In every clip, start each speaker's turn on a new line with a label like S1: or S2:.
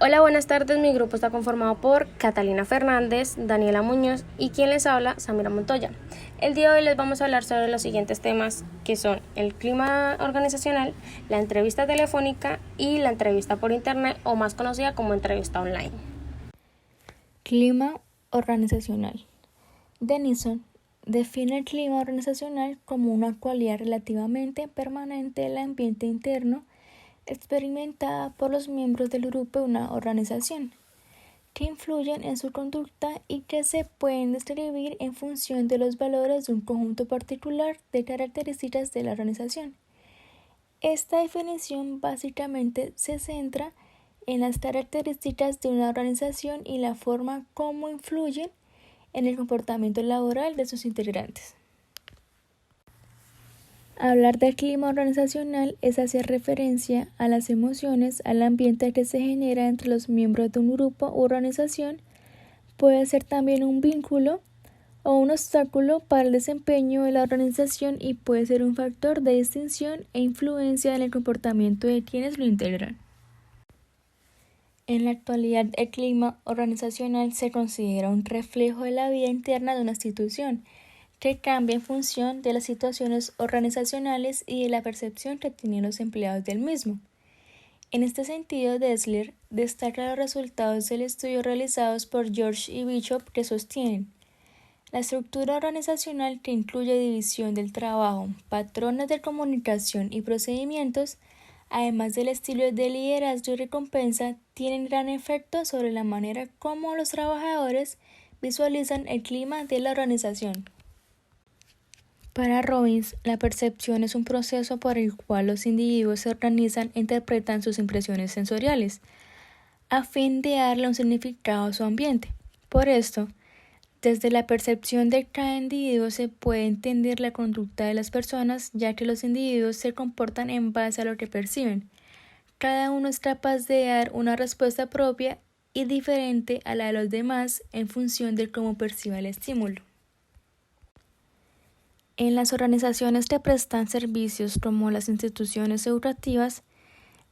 S1: Hola, buenas tardes. Mi grupo está conformado por Catalina Fernández, Daniela Muñoz y quien les habla, Samira Montoya. El día de hoy les vamos a hablar sobre los siguientes temas que son el clima organizacional, la entrevista telefónica y la entrevista por internet o más conocida como entrevista online.
S2: Clima organizacional. Denison define el clima organizacional como una cualidad relativamente permanente del ambiente interno experimentada por los miembros del grupo de una organización, que influyen en su conducta y que se pueden describir en función de los valores de un conjunto particular de características de la organización. Esta definición básicamente se centra en las características de una organización y la forma como influyen en el comportamiento laboral de sus integrantes. Hablar del clima organizacional es hacer referencia a las emociones, al ambiente que se genera entre los miembros de un grupo u organización. Puede ser también un vínculo o un obstáculo para el desempeño de la organización y puede ser un factor de distinción e influencia en el comportamiento de quienes lo integran. En la actualidad, el clima organizacional se considera un reflejo de la vida interna de una institución, que cambia en función de las situaciones organizacionales y de la percepción que tienen los empleados del mismo. En este sentido, Dessler destaca los resultados del estudio realizados por George y Bishop que sostienen la estructura organizacional, que incluye división del trabajo, patrones de comunicación y procedimientos, además del estilo de liderazgo y recompensa, tienen gran efecto sobre la manera como los trabajadores visualizan el clima de la organización. Para Robbins, la percepción es un proceso por el cual los individuos se organizan e interpretan sus impresiones sensoriales, a fin de darle un significado a su ambiente. Por esto, desde la percepción de cada individuo se puede entender la conducta de las personas, ya que los individuos se comportan en base a lo que perciben. Cada uno es capaz de dar una respuesta propia y diferente a la de los demás en función de cómo perciba el estímulo. En las organizaciones que prestan servicios como las instituciones educativas,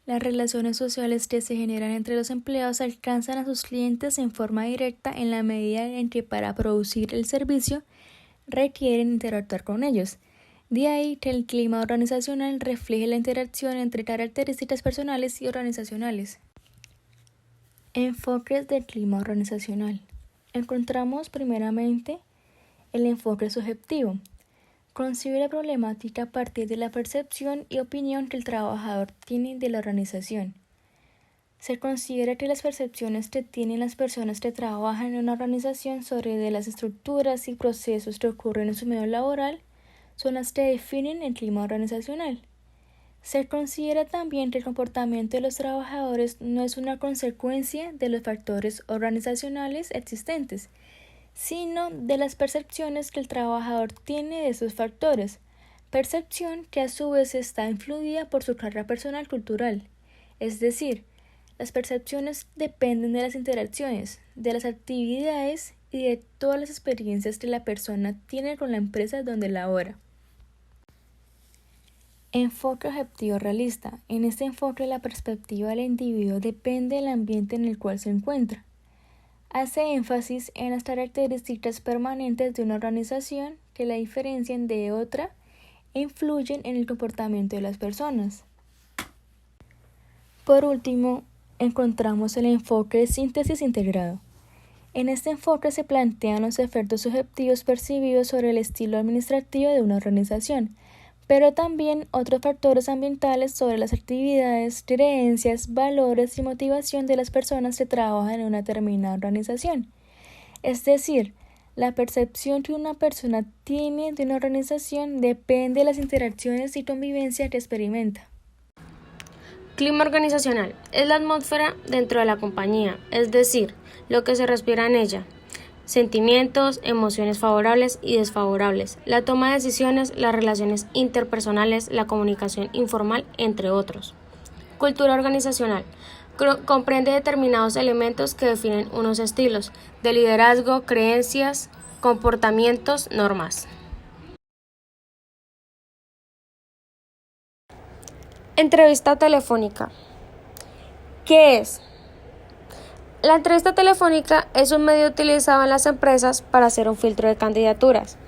S2: las relaciones sociales que se generan entre los empleados alcanzan a sus clientes en forma directa en la medida en que para producir el servicio requieren interactuar con ellos. De ahí que el clima organizacional refleje la interacción entre características personales y organizacionales. Enfoques del clima organizacional. Encontramos primeramente el enfoque subjetivo. Concibe la problemática a partir de la percepción y opinión que el trabajador tiene de la organización. Se considera que las percepciones que tienen las personas que trabajan en una organización sobre de las estructuras y procesos que ocurren en su medio laboral son las que definen el clima organizacional. Se considera también que el comportamiento de los trabajadores no es una consecuencia de los factores organizacionales existentes, sino de las percepciones que el trabajador tiene de esos factores, percepción que a su vez está influida por su carga personal cultural. Es decir, las percepciones dependen de las interacciones, de las actividades y de todas las experiencias que la persona tiene con la empresa donde labora. Enfoque objetivo realista. En este enfoque, la perspectiva del individuo depende del ambiente en el cual se encuentra. Hace énfasis en las características permanentes de una organización que la diferencian de otra e influyen en el comportamiento de las personas. Por último, encontramos el enfoque de síntesis integrado. En este enfoque se plantean los efectos subjetivos percibidos sobre el estilo administrativo de una organización, pero también otros factores ambientales sobre las actividades, creencias, valores y motivación de las personas que trabajan en una determinada organización. Es decir, la percepción que una persona tiene de una organización depende de las interacciones y convivencia que experimenta.
S1: Clima organizacional es la atmósfera dentro de la compañía, es decir, lo que se respira en ella. Sentimientos, emociones favorables y desfavorables, la toma de decisiones, las relaciones interpersonales, la comunicación informal, entre otros. Cultura organizacional comprende determinados elementos que definen unos estilos de liderazgo, creencias, comportamientos, normas. Entrevista telefónica. ¿Qué es? La entrevista telefónica es un medio utilizado en las empresas para hacer un filtro de candidaturas.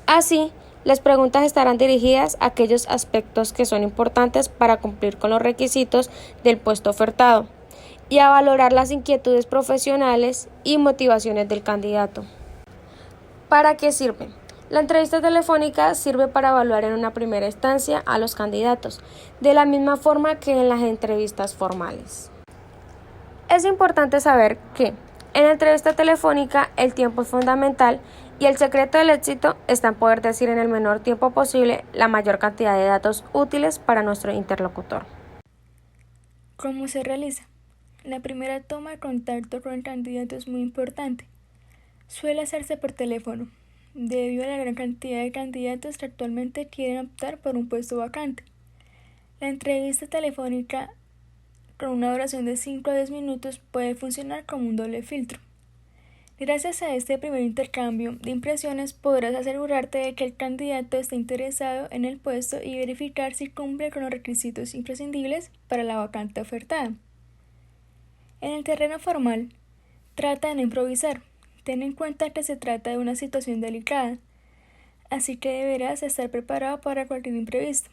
S1: Así, las preguntas estarán dirigidas a aquellos aspectos que son importantes para cumplir con los requisitos del puesto ofertado y a valorar las inquietudes profesionales y motivaciones del candidato. ¿Para qué sirve? La entrevista telefónica sirve para evaluar en una primera instancia a los candidatos, de la misma forma que en las entrevistas formales. Es importante saber que en la entrevista telefónica el tiempo es fundamental y el secreto del éxito está en poder decir en el menor tiempo posible la mayor cantidad de datos útiles para nuestro interlocutor.
S2: ¿Cómo se realiza? La primera toma de contacto con el candidato es muy importante. Suele hacerse por teléfono, debido a la gran cantidad de candidatos que actualmente quieren optar por un puesto vacante. La entrevista telefónica con una duración de 5 a 10 minutos puede funcionar como un doble filtro. Gracias a este primer intercambio de impresiones podrás asegurarte de que el candidato está interesado en el puesto y verificar si cumple con los requisitos imprescindibles para la vacante ofertada. En el terreno formal, trata de no improvisar. Ten en cuenta que se trata de una situación delicada, así que deberás estar preparado para cualquier imprevisto.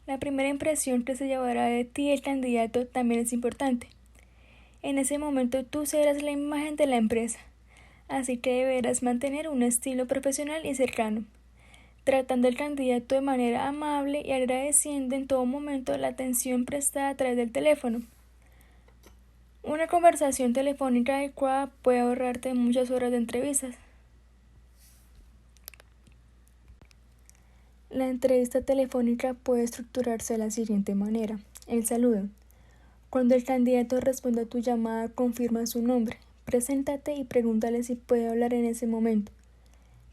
S2: La primera impresión que se llevará de ti el candidato también es importante. En ese momento tú serás la imagen de la empresa, así que deberás mantener un estilo profesional y cercano, tratando al candidato de manera amable y agradeciendo en todo momento la atención prestada a través del teléfono. Una conversación telefónica adecuada puede ahorrarte muchas horas de entrevistas. La entrevista telefónica puede estructurarse de la siguiente manera. El saludo. Cuando el candidato responde a tu llamada, confirma su nombre. Preséntate y pregúntale si puede hablar en ese momento.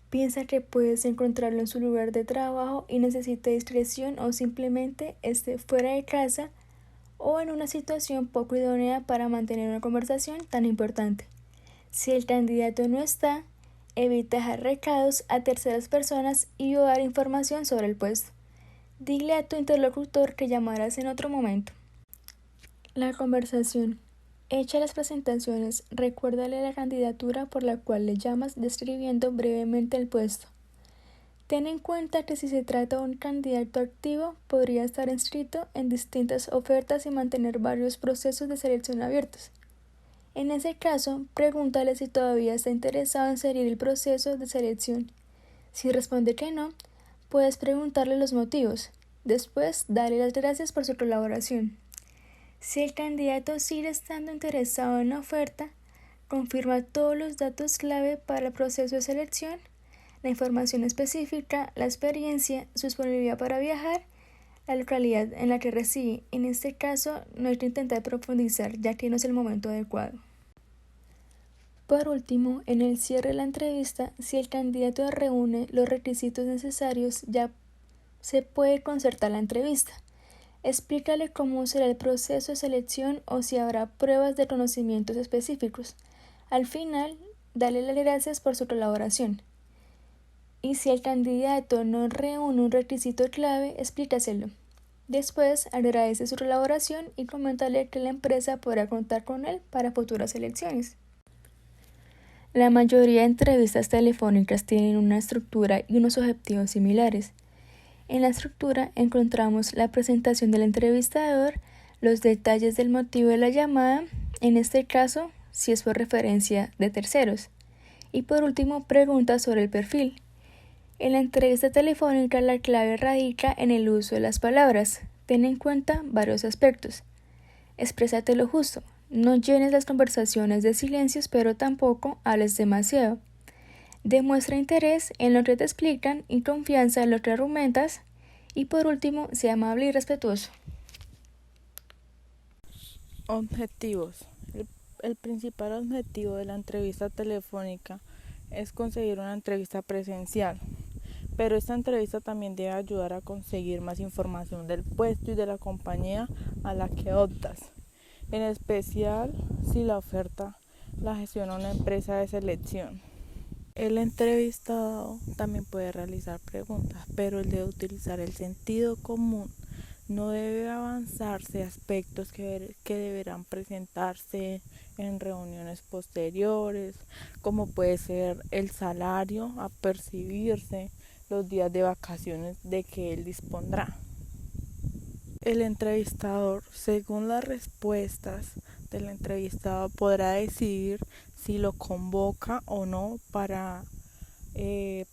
S2: Piensa que puedes encontrarlo en su lugar de trabajo y necesita discreción o simplemente esté fuera de casa o en una situación poco idónea para mantener una conversación tan importante. Si el candidato no está, evita dejar recados a terceras personas y dar información sobre el puesto. Dile a tu interlocutor que llamarás en otro momento. La conversación. Hecha las presentaciones, recuérdale la candidatura por la cual le llamas describiendo brevemente el puesto. Ten en cuenta que si se trata de un candidato activo, podría estar inscrito en distintas ofertas y mantener varios procesos de selección abiertos. En ese caso, pregúntale si todavía está interesado en seguir el proceso de selección. Si responde que no, puedes preguntarle los motivos. Después, dale las gracias por su colaboración. Si el candidato sigue estando interesado en la oferta, confirma todos los datos clave para el proceso de selección, la información específica, la experiencia, su disponibilidad para viajar, la localidad en la que reside. En este caso, no hay que intentar profundizar, ya que no es el momento adecuado. Por último, en el cierre de la entrevista, si el candidato reúne los requisitos necesarios, ya se puede concertar la entrevista. Explícale cómo será el proceso de selección o si habrá pruebas de conocimientos específicos. Al final, dale las gracias por su colaboración. Y si el candidato no reúne un requisito clave, explícaselo. Después, agradece su colaboración y coméntale que la empresa podrá contar con él para futuras elecciones. La mayoría de entrevistas telefónicas tienen una estructura y unos objetivos similares. En la estructura encontramos la presentación del entrevistador, los detalles del motivo de la llamada, en este caso, si es por referencia de terceros, y por último, preguntas sobre el perfil. En la entrevista telefónica la clave radica en el uso de las palabras. Ten en cuenta varios aspectos. Exprésate lo justo. No llenes las conversaciones de silencios, pero tampoco hables demasiado. Demuestra interés en lo que te explican y confianza en lo que argumentas. Y por último, sea amable y respetuoso.
S3: Objetivos. El principal objetivo de la entrevista telefónica es conseguir una entrevista presencial, pero esta entrevista también debe ayudar a conseguir más información del puesto y de la compañía a la que optas, en especial si la oferta la gestiona una empresa de selección. El entrevistado también puede realizar preguntas, pero él debe utilizar el sentido común, No debe avanzarse aspectos que deberán presentarse en reuniones posteriores, como puede ser el salario a percibirse, los días de vacaciones de que él dispondrá. El entrevistador, según las respuestas del entrevistado, podrá decidir si lo convoca o no para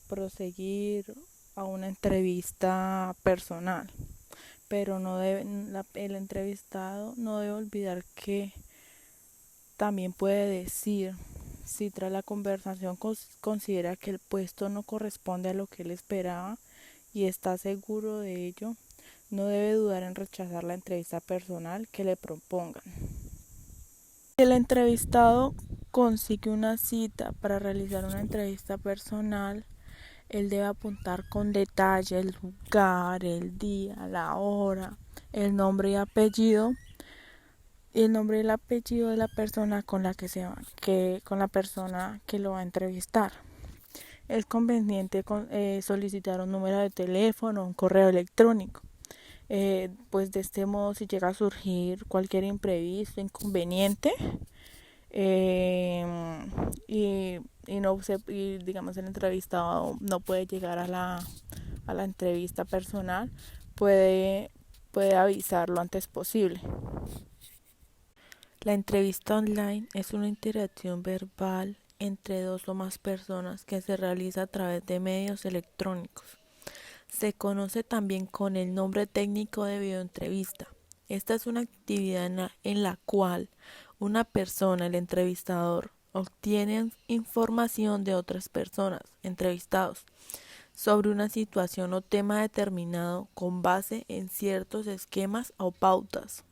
S3: proseguir a una entrevista personal. Pero el entrevistado no debe olvidar que también puede decir si tras la conversación considera que el puesto no corresponde a lo que él esperaba y está seguro de ello, no debe dudar en rechazar la entrevista personal que le propongan. Si el entrevistado consigue una cita para realizar una entrevista personal, él debe apuntar con detalle el lugar, el día, la hora, el nombre y apellido de la persona con la con la persona que lo va a entrevistar. Es conveniente solicitar un número de teléfono, un correo electrónico. Pues de este modo, si llega a surgir cualquier imprevisto, inconveniente, y digamos el entrevistado no puede llegar a la entrevista personal, puede avisar lo antes posible. La entrevista online es una interacción verbal entre dos o más personas que se realiza a través de medios electrónicos. Se conoce también con el nombre técnico de videoentrevista. Esta es una actividad en la cual una persona, el entrevistador, obtiene información de otras personas, entrevistados, sobre una situación o tema determinado con base en ciertos esquemas o pautas.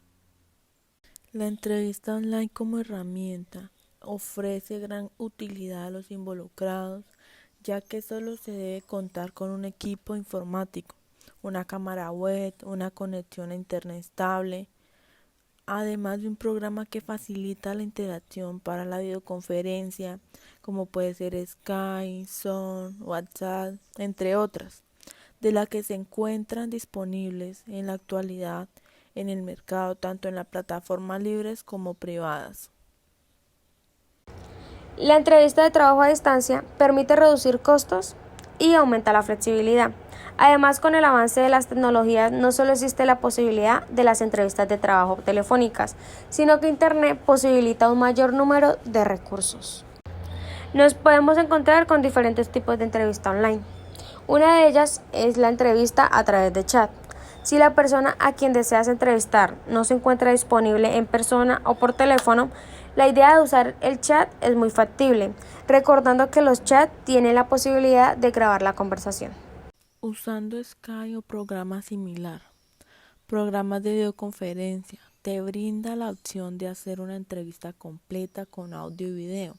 S3: La entrevista online como herramienta ofrece gran utilidad a los involucrados, ya que solo se debe contar con un equipo informático, una cámara web, una conexión a internet estable, además de un programa que facilita la interacción para la videoconferencia, como puede ser Skype, Zoom, WhatsApp, entre otras, de las que se encuentran disponibles en la actualidad en el mercado, tanto en las plataformas libres como privadas.
S1: La entrevista de trabajo a distancia permite reducir costos y aumenta la flexibilidad. Además, con el avance de las tecnologías, no solo existe la posibilidad de las entrevistas de trabajo telefónicas, sino que Internet posibilita un mayor número de recursos. Nos podemos encontrar con diferentes tipos de entrevista online. Una de ellas es la entrevista a través de chat. Si la persona a quien deseas entrevistar no se encuentra disponible en persona o por teléfono, la idea de usar el chat es muy factible, recordando que los chats tienen la posibilidad de grabar la conversación.
S3: Usando Skype o programa similar, programas de videoconferencia, te brinda la opción de hacer una entrevista completa con audio y video,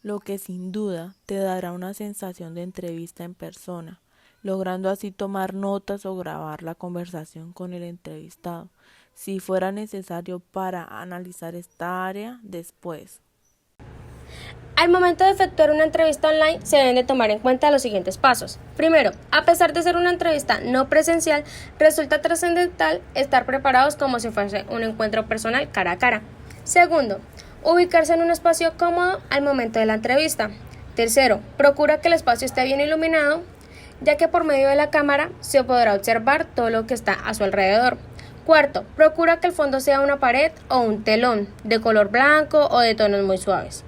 S3: lo que sin duda te dará una sensación de entrevista en persona, logrando así tomar notas o grabar la conversación con el entrevistado, si fuera necesario para analizar esta área después.
S1: Al momento de efectuar una entrevista online se deben de tomar en cuenta los siguientes pasos. Primero, a pesar de ser una entrevista no presencial, resulta trascendental estar preparados como si fuese un encuentro personal cara a cara. Segundo, ubicarse en un espacio cómodo al momento de la entrevista. Tercero, procura que el espacio esté bien iluminado, ya que por medio de la cámara se podrá observar todo lo que está a su alrededor. Cuarto, procura que el fondo sea una pared o un telón de color blanco o de tonos muy suaves.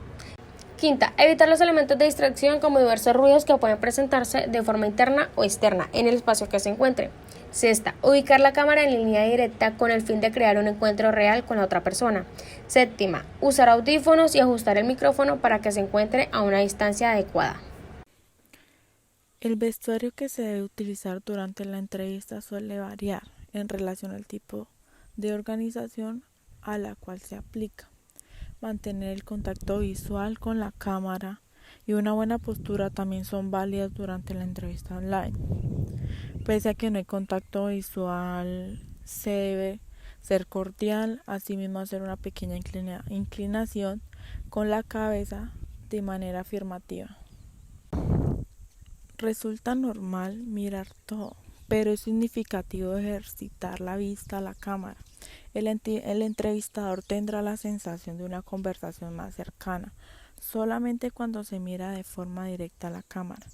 S1: Quinta, evitar los elementos de distracción como diversos ruidos que pueden presentarse de forma interna o externa en el espacio que se encuentre. Sexta, ubicar la cámara en línea directa con el fin de crear un encuentro real con la otra persona. Séptima, usar audífonos y ajustar el micrófono para que se encuentre a una distancia adecuada.
S3: El vestuario que se debe utilizar durante la entrevista suele variar en relación al tipo de organización a la cual se aplica. Mantener el contacto visual con la cámara y una buena postura también son válidas durante la entrevista online. Pese a que no hay contacto visual, se debe ser cordial, asimismo hacer una pequeña inclinación con la cabeza de manera afirmativa. Resulta normal mirar todo, pero es significativo ejercitar la vista a la cámara. El entrevistador tendrá la sensación de una conversación más cercana, solamente cuando se mira de forma directa a la cámara.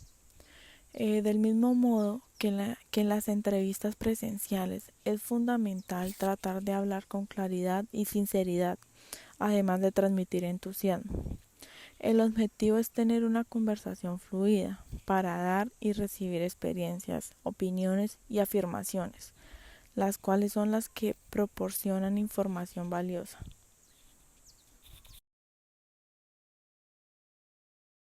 S3: Del mismo modo que en las entrevistas presenciales es fundamental tratar de hablar con claridad y sinceridad, además de transmitir entusiasmo. El objetivo es tener una conversación fluida para dar y recibir experiencias, opiniones y afirmaciones, las cuales son las que proporcionan información valiosa.